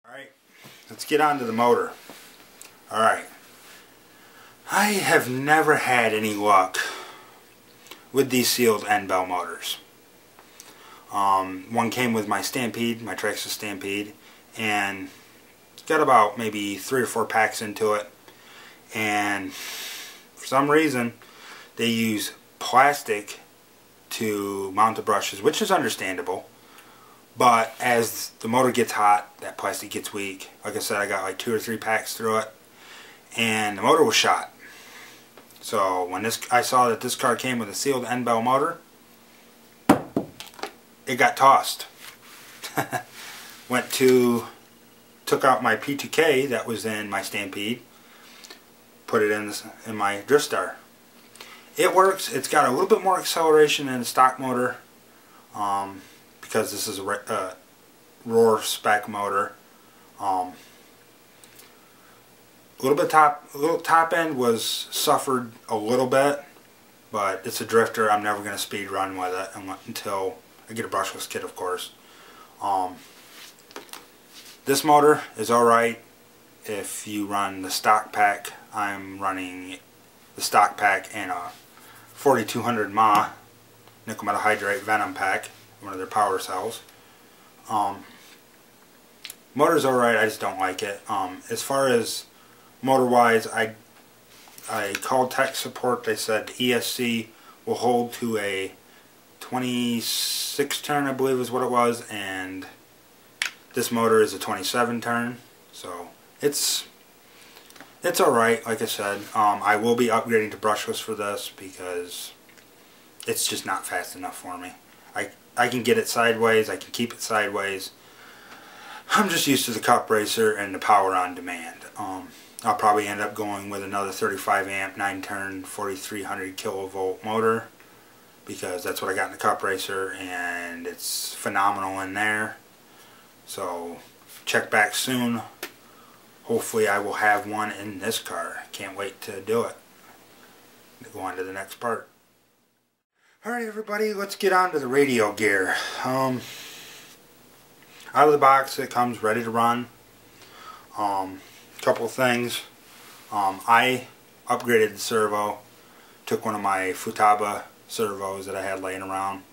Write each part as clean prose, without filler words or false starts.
Alright, let's get on to the motor. Alright, I have never had any luck with these sealed end bell motors. One came with my Stampede, my Traxxas Stampede, and it's got about maybe 3 or 4 packs into it, and for some reason they use plastic to mount the brushes, which is understandable. But as the motor gets hot, that plastic gets weak. Like I said, I got like 2 or 3 packs through it, and the motor was shot. So when I saw that this car came with a sealed end bell motor, it got tossed. Took out my P2K that was in my Stampede, put it in my Driftstar. It works. It's got a little bit more acceleration than the stock motor. Because this is a Roar spec motor. A little top end was suffered a little bit, but it's a drifter. I'm never going to speed run with it until I get a brushless kit, of course. This motor is alright if you run the stock pack. I'm running the stock pack and a 4200 mAh nickel metal hydride Venom pack, one of their power cells. Motor's alright, I just don't like it. As far as motor wise, I called tech support. They said the ESC will hold to a 26 turn, I believe is what it was, and this motor is a 27 turn, so it's alright. Like I said, I will be upgrading to brushless for this because it's just not fast enough for me. I can get it sideways, I can keep it sideways. I'm just used to the cup racer and the power on demand. I'll probably end up going with another 35 amp 9 turn 4300 kilovolt motor because that's what I got in the cup racer, and it's phenomenal in there. So check back soon. Hopefully I will have one in this car. Can't wait to do it. Go on to the next part. Alright everybody, let's get on to the radio gear. Out of the box it comes ready to run. Couple of things. I upgraded the servo. Took one of my Futaba servos that I had laying around.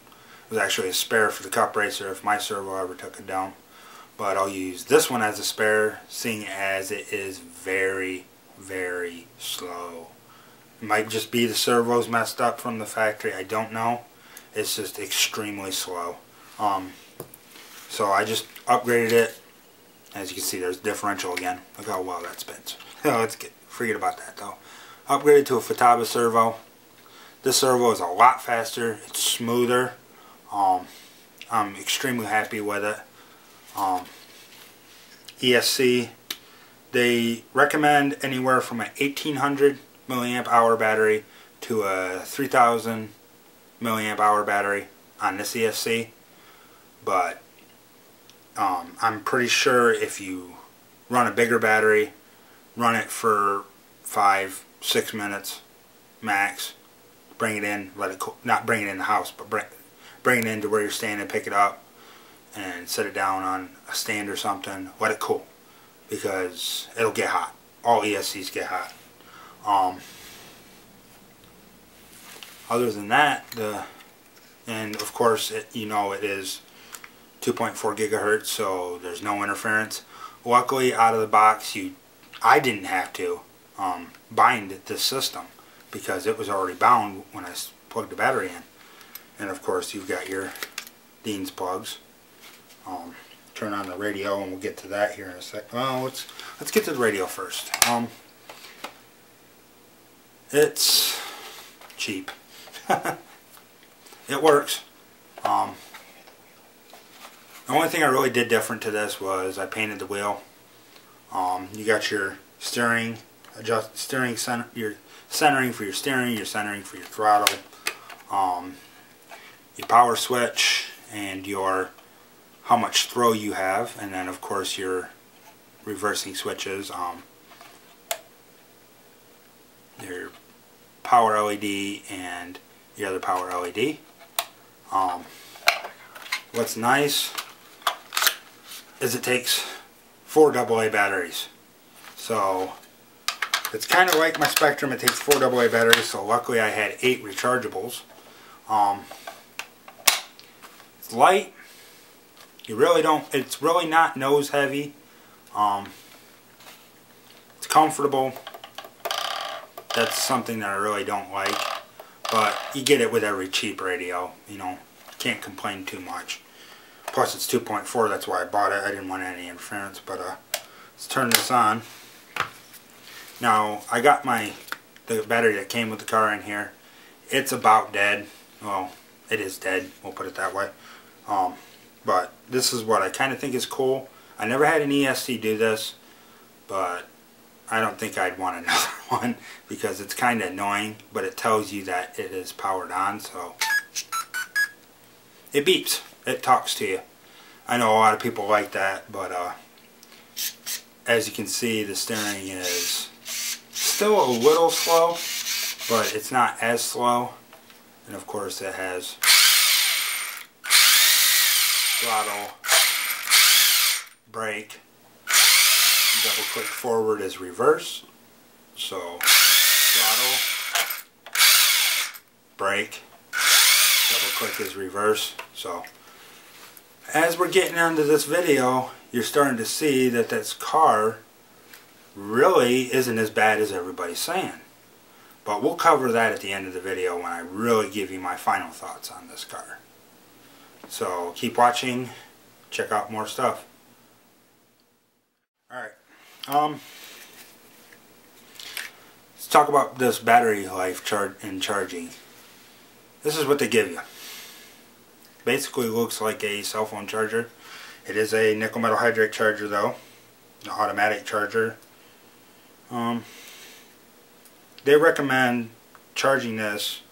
It was actually a spare for the cup racer if my servo ever took it down. But I'll use this one as a spare, seeing as it is very, very slow. It might just be the servo's messed up from the factory, I don't know. It's just extremely slow. So I just upgraded it. As you can see, there's differential again. Look how well that spins. Forget about that though. Upgraded to a Futaba servo. This servo is a lot faster. It's smoother. I'm extremely happy with it. ESC, they recommend anywhere from an 1800 milliamp hour battery to a 3000 milliamp hour battery on this ESC, but I'm pretty sure if you run a bigger battery, run it for 5-6 minutes max, bring it in, let it cool, not bring it in the house, but bring it into where you're standing, pick it up and set it down on a stand or something, let it cool, because it'll get hot. All ESCs get hot. Other than that, and of course it is 2.4 gigahertz, so there's no interference. Luckily, out of the box, I didn't have to bind this system because it was already bound when I plugged the battery in. And of course, you've got your Dean's plugs. Turn on the radio, and we'll get to that here in a sec. Well, let's get to the radio first. It's cheap. It works. The only thing I really did different to this was I painted the wheel. You got your steering, your centering for your steering, your centering for your throttle, your power switch, and your how much throw you have, and then of course your reversing switches, your power LED and your other power LED. What's nice is it takes 4 AA batteries. So it's kind of like my Spectrum. It takes 4 AA batteries, so luckily I had 8 rechargeables. It's light. It's really not nose heavy. It's comfortable. That's something that I really don't like. But you get it with every cheap radio. You know, can't complain too much. Plus it's 2.4, that's why I bought it. I didn't want any interference. But let's turn this on. Now, I got the battery that came with the car in here. It's about dead. Well, it is dead, we'll put it that way. But this is what I kind of think is cool. I never had an ESC do this, but I don't think I'd want another one because it's kind of annoying, but it tells you that it is powered on, so it beeps. It talks to you. I know a lot of people like that, but as you can see, the steering is still a little slow, but it's not as slow. And of course it has throttle, brake, double click forward is reverse, so throttle, brake, double click is reverse. So as we're getting into this video, you're starting to see that this car really isn't as bad as everybody's saying. But we'll cover that at the end of the video when I really give you my final thoughts on this car. So keep watching, check out more stuff. Alright, let's talk about this battery life charging. This is what they give you. Basically looks like a cell phone charger. It is a nickel metal hydride charger though, an automatic charger. They recommend charging this.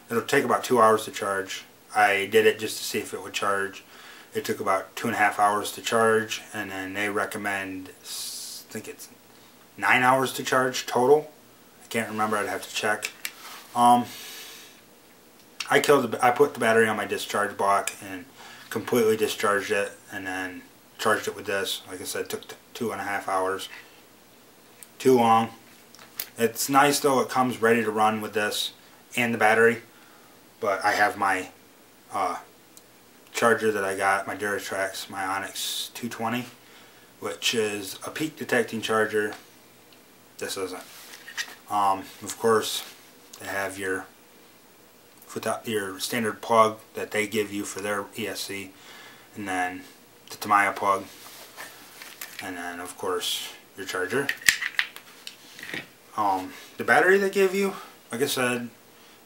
It'll take about 2 hours to charge. I did it just to see if it would charge. It took about 2.5 hours to charge, and then they recommend, I think it's 9 hours to charge total. I can't remember, I'd have to check. I put the battery on my discharge block and completely discharged it, and then charged it with this. Like I said, it took 2.5 hours. Too long. It's nice though, it comes ready to run with this and the battery, but I have my charger that I got, my Duratrax, my Onyx 220, which is a peak detecting charger. This isn't. Of course, they have your standard plug that they give you for their ESC, and then the Tamiya plug, and then of course your charger. The battery they give you, like I said,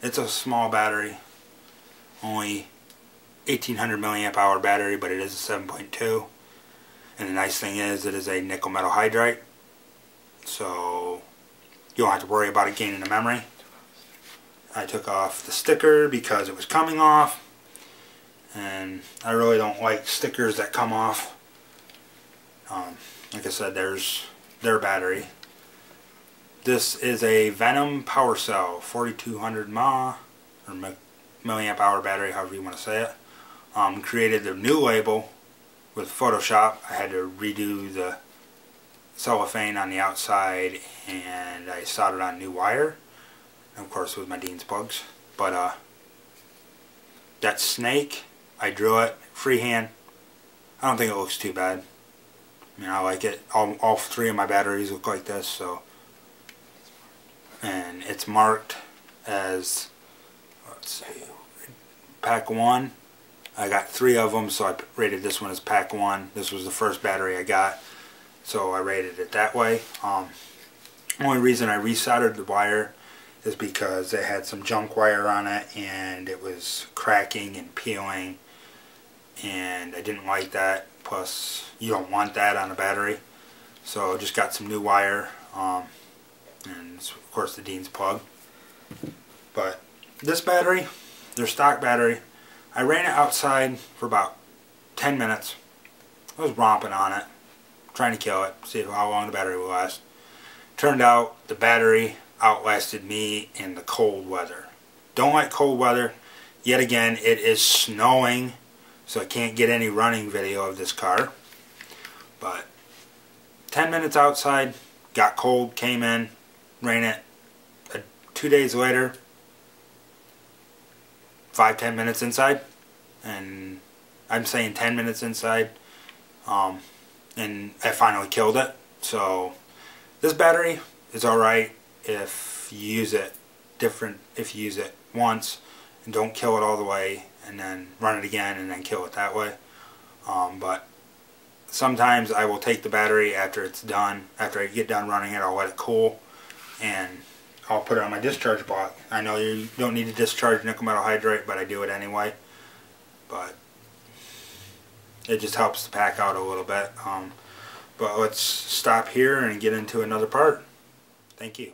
it's a small battery, only 1800 milliamp hour battery, but it is a 7.2, and the nice thing is it is a nickel metal hydride, so you don't have to worry about it gaining the memory. I took off the sticker because it was coming off, and I really don't like stickers that come off. Like I said, there's their battery. This is a Venom Power Cell 4200 mAh or milliamp hour battery, however you want to say it. Created the new label with Photoshop. I had to redo the cellophane on the outside, and I soldered on new wire, and of course with my Dean's plugs. But that snake, I drew it freehand. I don't think it looks too bad. I mean, I like it. All 3 of my batteries look like this, so. And it's marked as, let's see, pack 1. I got 3 of them, so I rated this one as pack 1. This was the first battery I got, so I rated it that way. Only reason I resoldered the wire is because it had some junk wire on it, and it was cracking and peeling, and I didn't like that. Plus, you don't want that on a battery, so I just got some new wire. And of course the Dean's plug. But this battery, their stock battery, I ran it outside for about 10 minutes. I was romping on it, trying to kill it, see how long the battery would last. Turned out the battery outlasted me in the cold weather. Don't like cold weather. Yet again, it is snowing, so I can't get any running video of this car. But 10 minutes outside, got cold, came in, ran it 2 days later, 5-10 minutes inside, and I'm saying 10 minutes inside, and I finally killed it. So this battery is alright if you use it if you use it once and don't kill it all the way, and then run it again and then kill it that way. But sometimes I will take the battery after it's done. After I get done running it, I'll let it cool, and I'll put it on my discharge block. I know you don't need to discharge nickel metal hydride, but I do it anyway. But it just helps the pack out a little bit. But let's stop here and get into another part. Thank you.